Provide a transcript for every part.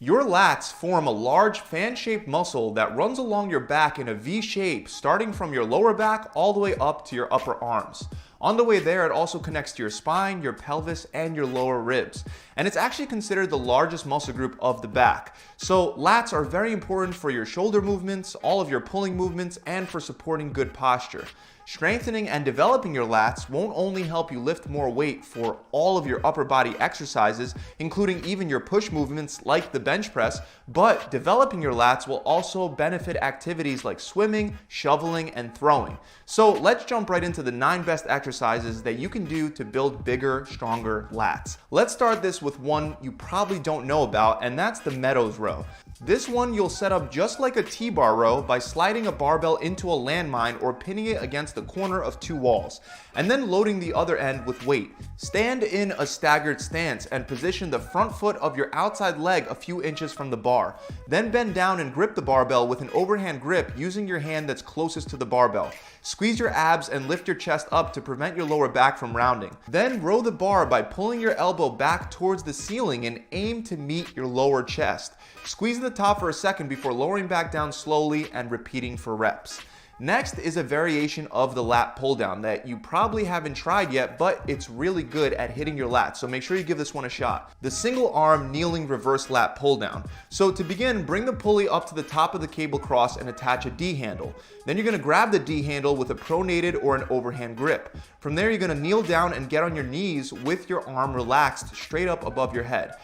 Your lats form a large fan-shaped muscle that runs along your back in a V shape, starting from your lower back all the way up to your upper arms. On the way there, it also connects to your spine, your pelvis, and your lower ribs. And it's actually considered the largest muscle group of the back. So lats are very important for your shoulder movements, all of your pulling movements, and for supporting good posture. Strengthening and developing your lats won't only help you lift more weight for all of your upper body exercises, including even your push movements like the bench press, but developing your lats will also benefit activities like swimming, shoveling, and throwing. So let's jump right into the 9 best exercises that you can do to build bigger, stronger lats. Let's start this with one you probably don't know about, and that's the Meadows row. This one you'll set up just like a T-bar row by sliding a barbell into a landmine or pinning it against the corner of 2 walls, and then loading the other end with weight. Stand in a staggered stance and position the front foot of your outside leg a few inches from the bar. Then bend down and grip the barbell with an overhand grip using your hand that's closest to the barbell. Squeeze your abs and lift your chest up to prevent your lower back from rounding. Then row the bar by pulling your elbow back towards the ceiling and aim to meet your lower chest. Squeeze the top for a second before lowering back down slowly and repeating for reps. Next is a variation of the lat pull down that you probably haven't tried yet, but it's really good at hitting your lats, so make sure you give this one a shot. The single arm kneeling reverse lat pull down. So to begin, bring the pulley up to the top of the cable cross and attach a D handle. Then you're gonna grab the D handle with a pronated or an overhand grip. From there, you're gonna kneel down and get on your knees with your arm relaxed straight up above your head.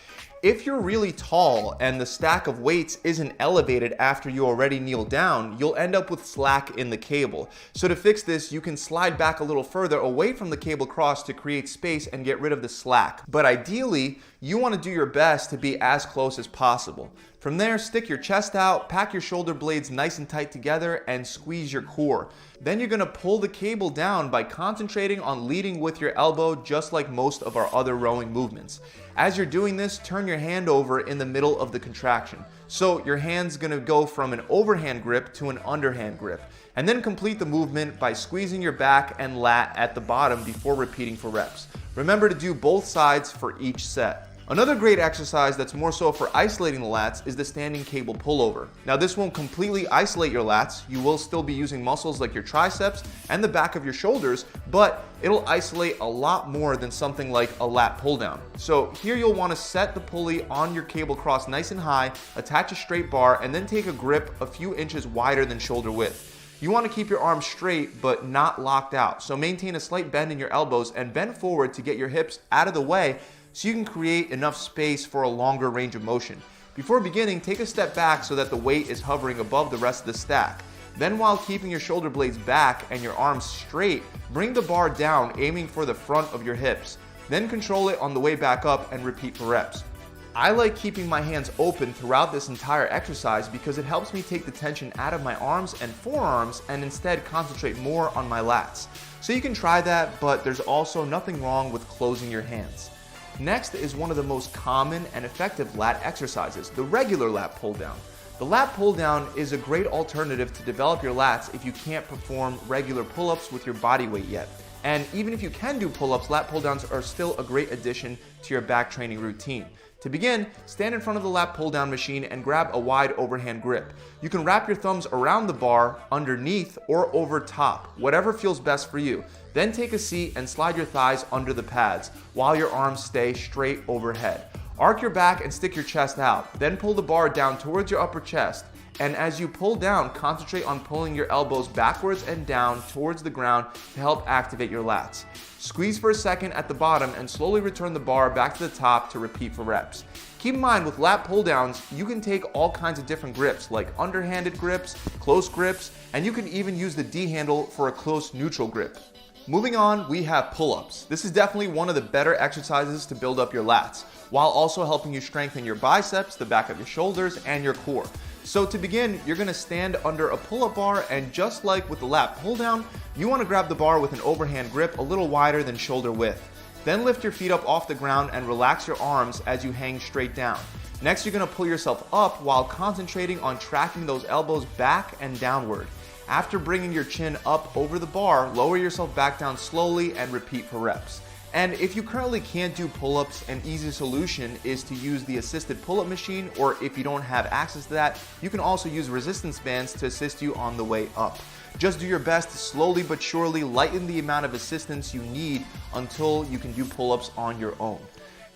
If you're really tall and the stack of weights isn't elevated after you already kneel down, you'll end up with slack in the cable. So to fix this, you can slide back a little further away from the cable cross to create space and get rid of the slack. But ideally, you want to do your best to be as close as possible. From there, stick your chest out, pack your shoulder blades nice and tight together, and squeeze your core. Then you're gonna pull the cable down by concentrating on leading with your elbow, just like most of our other rowing movements. As you're doing this, turn your hand over in the middle of the contraction. So your hand's gonna go from an overhand grip to an underhand grip. And then complete the movement by squeezing your back and lat at the bottom before repeating for reps. Remember to do both sides for each set. Another great exercise that's more so for isolating the lats is the standing cable pullover. Now this won't completely isolate your lats. You will still be using muscles like your triceps and the back of your shoulders, but it'll isolate a lot more than something like a lat pull down. So here you'll want to set the pulley on your cable cross nice and high, attach a straight bar, and then take a grip a few inches wider than shoulder width. You want to keep your arms straight but not locked out. So maintain a slight bend in your elbows and bend forward to get your hips out of the way so you can create enough space for a longer range of motion. Before beginning, take a step back so that the weight is hovering above the rest of the stack. Then while keeping your shoulder blades back and your arms straight, bring the bar down, aiming for the front of your hips. Then control it on the way back up and repeat for reps. I like keeping my hands open throughout this entire exercise because it helps me take the tension out of my arms and forearms and instead concentrate more on my lats. So you can try that, but there's also nothing wrong with closing your hands. Next is one of the most common and effective lat exercises, the regular lat pull down. The lat pull down is a great alternative to develop your lats if you can't perform regular pull-ups with your body weight yet. And even if you can do pull-ups, lat pull downs are still a great addition to your back training routine. To begin, stand in front of the lat pull down machine and grab a wide overhand grip. You can wrap your thumbs around the bar, underneath, or over top, whatever feels best for you. Then take a seat and slide your thighs under the pads while your arms stay straight overhead. Arc your back and stick your chest out. Then pull the bar down towards your upper chest. And as you pull down, concentrate on pulling your elbows backwards and down towards the ground to help activate your lats. Squeeze for a second at the bottom and slowly return the bar back to the top to repeat for reps. Keep in mind, with lat pull downs, you can take all kinds of different grips, like underhanded grips, close grips, and you can even use the D handle for a close neutral grip. Moving on, we have pull-ups. This is definitely one of the better exercises to build up your lats, while also helping you strengthen your biceps, the back of your shoulders, and your core. So to begin, you're gonna stand under a pull-up bar, and just like with the lat pull down, you wanna grab the bar with an overhand grip a little wider than shoulder width. Then lift your feet up off the ground and relax your arms as you hang straight down. Next, you're gonna pull yourself up while concentrating on tracking those elbows back and downward. After bringing your chin up over the bar, lower yourself back down slowly and repeat for reps. And if you currently can't do pull-ups, an easy solution is to use the assisted pull-up machine, or if you don't have access to that, you can also use resistance bands to assist you on the way up. Just do your best to slowly but surely lighten the amount of assistance you need until you can do pull-ups on your own.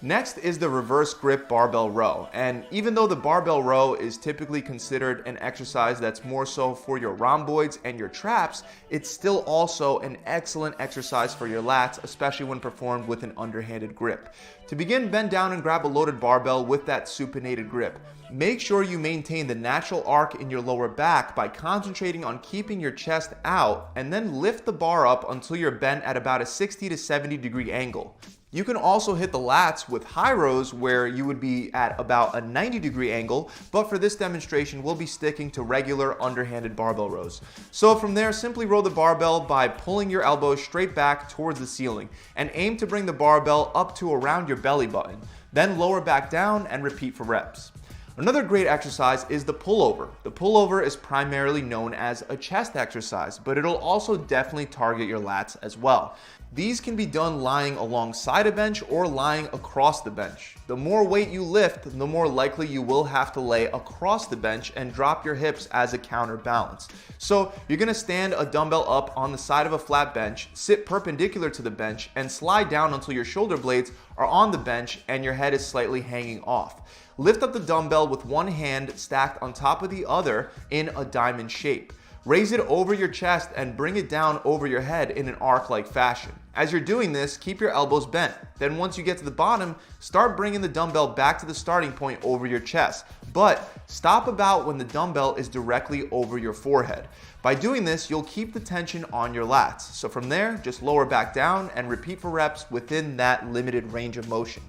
Next is the reverse grip barbell row, and even though the barbell row is typically considered an exercise that's more so for your rhomboids and your traps, it's still also an excellent exercise for your lats, especially when performed with an underhanded grip. To begin, bend down and grab a loaded barbell with that supinated grip. Make sure you maintain the natural arc in your lower back by concentrating on keeping your chest out, and then lift the bar up until you're bent at about a 60 to 70 degree angle. You can also hit the lats with high rows where you would be at about a 90 degree angle, but for this demonstration, we'll be sticking to regular underhanded barbell rows. So from there, simply row the barbell by pulling your elbows straight back towards the ceiling and aim to bring the barbell up to around your belly button. Then lower back down and repeat for reps. Another great exercise is the pullover. The pullover is primarily known as a chest exercise, but it'll also definitely target your lats as well. These can be done lying alongside a bench or lying across the bench. The more weight you lift, the more likely you will have to lay across the bench and drop your hips as a counterbalance. So you're gonna stand a dumbbell up on the side of a flat bench, sit perpendicular to the bench, and slide down until your shoulder blades are on the bench and your head is slightly hanging off. Lift up the dumbbell with one hand stacked on top of the other in a diamond shape. Raise it over your chest and bring it down over your head in an arc-like fashion. As you're doing this, keep your elbows bent. Then once you get to the bottom, start bringing the dumbbell back to the starting point over your chest. But stop about when the dumbbell is directly over your forehead. By doing this, you'll keep the tension on your lats. So from there, just lower back down and repeat for reps within that limited range of motion.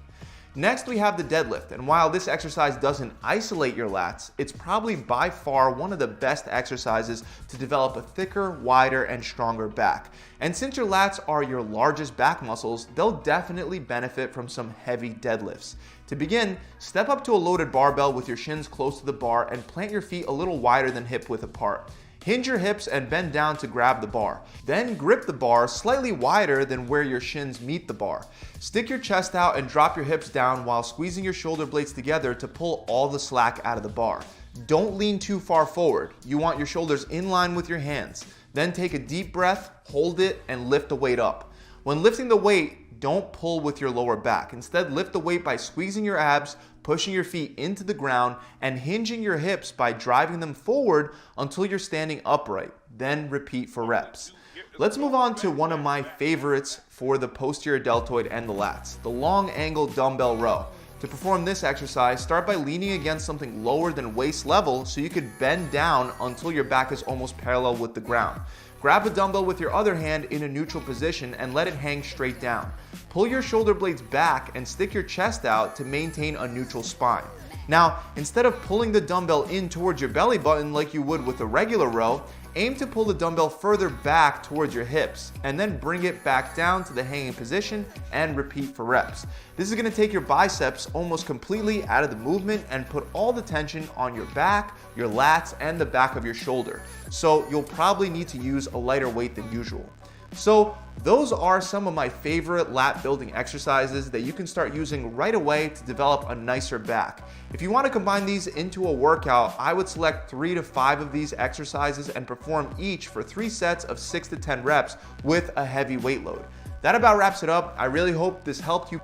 Next, we have the deadlift, and while this exercise doesn't isolate your lats, it's probably by far one of the best exercises to develop a thicker, wider, and stronger back. And since your lats are your largest back muscles, they'll definitely benefit from some heavy deadlifts. To begin, step up to a loaded barbell with your shins close to the bar and plant your feet a little wider than hip width apart. Hinge your hips and bend down to grab the bar. Then grip the bar slightly wider than where your shins meet the bar. Stick your chest out and drop your hips down while squeezing your shoulder blades together to pull all the slack out of the bar. Don't lean too far forward. You want your shoulders in line with your hands. Then take a deep breath, hold it, and lift the weight up. When lifting the weight, don't pull with your lower back. Instead, lift the weight by squeezing your abs, pushing your feet into the ground, and hinging your hips by driving them forward until you're standing upright. Then repeat for reps. Let's move on to one of my favorites for the posterior deltoid and the lats, the long angle dumbbell row. To perform this exercise, start by leaning against something lower than waist level so you could bend down until your back is almost parallel with the ground. Grab a dumbbell with your other hand in a neutral position and let it hang straight down. Pull your shoulder blades back and stick your chest out to maintain a neutral spine. Now, instead of pulling the dumbbell in towards your belly button like you would with a regular row, aim to pull the dumbbell further back towards your hips and then bring it back down to the hanging position and repeat for reps. This is going to take your biceps almost completely out of the movement and put all the tension on your back, your lats, and the back of your shoulder. So you'll probably need to use a lighter weight than usual. So those are some of my favorite lat building exercises that you can start using right away to develop a nicer back. If you want to combine these into a workout, I would select 3 to 5 of these exercises and perform each for 3 sets of 6 to 10 reps with a heavy weight load. That about wraps it up. I really hope this helped you.